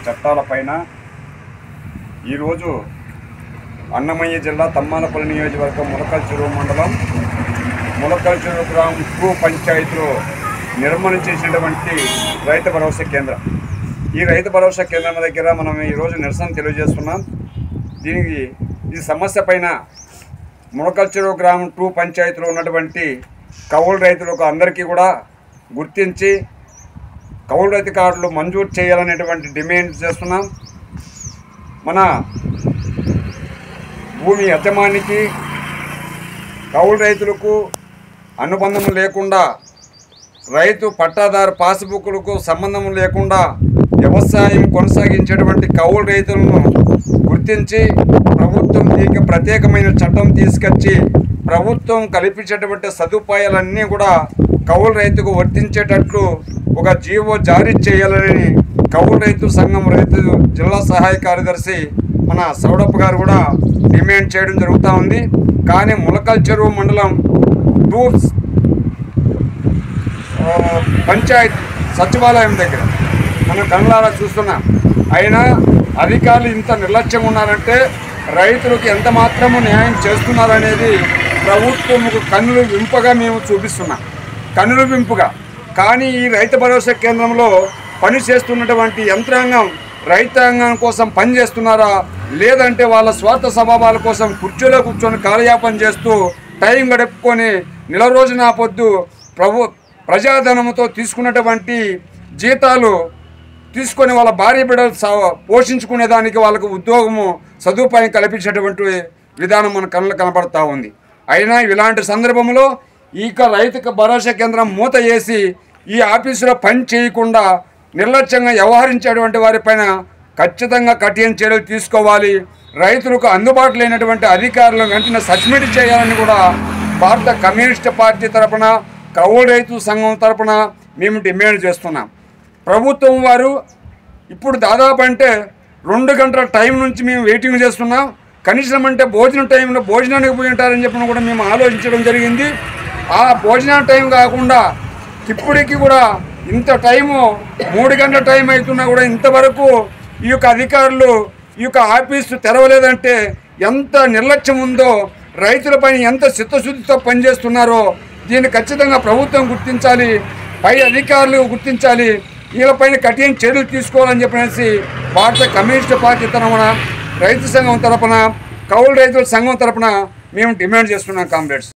చట్టాలపైన ఈరోజు అన్నమయ్య జిల్లా తమ్మాలపల్లి నియోజకవర్గం ములకల్చెరువు మండలం ములకల్చెరువు గ్రామం 2 పంచాయతీలో నిర్మాణం చేసినటువంటి రైతు భరోసా కేంద్రం. ఈ రైతు భరోసా కేంద్రం దగ్గర మనం ఈరోజు నిరసన తెలియజేస్తున్నాం. దీనికి ఈ సమస్య పైన ములకల్చెరువు గ్రామం 2 పంచాయతీలో ఉన్నటువంటి కౌలు రైతులకు అందరికీ కూడా గుర్తించి కౌలు రైతు కార్డులు మంజూరు చేయాలనేటువంటి డిమాండ్ చేస్తున్నాం. మన భూమి యజమానికి కౌలు రైతులకు అనుబంధం లేకుండా, రైతు పట్టాదారు పాస్బుక్లకు సంబంధం లేకుండా వ్యవసాయం కొనసాగించేటువంటి కౌలు రైతులను గుర్తించి ప్రభుత్వం దీనికి ప్రత్యేకమైన చట్టం తీసుకొచ్చి ప్రభుత్వం కల్పించేటువంటి సదుపాయాలన్నీ కూడా కౌలు రైతుకు వర్తించేటట్లు ఒక జీవో జారీ చేయాలని కౌలు రైతు సంఘం రైతు జిల్లా సహాయ కార్యదర్శి మన సౌడప్ప గారు కూడా డిమాండ్ చేయడం జరుగుతూ ఉంది. కానీ ములకల్చెరువు మండలం 2 పంచాయత్ సచివాలయం దగ్గర మనం కళ్ళారా చూస్తున్నాం. అయినా అధికారులు ఇంత నిర్లక్ష్యంగా ఉన్నారంటే రైతులకు ఎంత మాత్రము న్యాయం చేస్తున్నారనేది ప్రభుత్వముకు కన్నులు వింపుగా మేము చూపిస్తున్నాం. కన్నులు వింపుగా. కానీ ఈ రైతు భరోసా కేంద్రంలో పని చేస్తున్నటువంటి యంత్రాంగం రైతాంగం కోసం పనిచేస్తున్నారా, లేదంటే వాళ్ళ స్వార్థ స్వభావాల కోసం కుర్చీలో కూర్చొని కాలయాపన చేస్తూ టైం గడుపుకొని నెల రోజున పొద్దు ప్రజాధనంతో తీసుకున్నటువంటి జీతాలు తీసుకొని వాళ్ళ భార్య బిడ్డలు పోషించుకునేదానికి వాళ్ళకు ఉద్యోగము సదుపాయం కల్పించేటువంటి విధానం మన కళ్ళకు కనబడతా ఉంది. అయినా ఇలాంటి సందర్భంలో ఇక రైతు భరోసా కేంద్రం మూత వేసి ఈ ఆఫీసులో పని చేయకుండా నిర్లక్ష్యంగా వ్యవహరించేటువంటి వారిపైన ఖచ్చితంగా కఠిన చర్యలు తీసుకోవాలి. రైతులకు అందుబాటులో లేనటువంటి అధికారులను వెంటనే సస్పెండ్ చేయాలని కూడా భారత కమ్యూనిస్ట్ పార్టీ తరపున కౌలు రైతు సంఘం తరపున మేము డిమాండ్ చేస్తున్నాం. ప్రభుత్వం వారు ఇప్పుడు దాదాపు అంటే 2 గంటల టైం నుంచి మేము వెయిటింగ్ చేస్తున్నాం. కనీసం అంటే భోజనం టైంలో భోజనానికి పోయి ఉంటారని చెప్పిన కూడా మేము ఆలోచించడం జరిగింది. ఆ భోజనం టైం కాకుండా ఇప్పటికీ కూడా ఇంత టైము 3 గంటల టైం అవుతున్నా కూడా ఇంతవరకు ఈ యొక్క అధికారులు ఈ యొక్క ఆఫీసు తెరవలేదంటే ఎంత నిర్లక్ష్యం ఉందో, రైతులపైన ఎంత చిత్తశుద్ధితో పనిచేస్తున్నారో దీన్ని ఖచ్చితంగా ప్రభుత్వం గుర్తించాలి, పై అధికారులు గుర్తించాలి, వీళ్ళపైన కఠిన చర్యలు తీసుకోవాలని చెప్పేసి భారత కమ్యూనిస్ట్ పార్టీ తరఫున రైతు సంఘం తరఫున కౌలు రైతుల సంఘం తరఫున మేము డిమాండ్ చేస్తున్నాం కామ్రేడ్స్.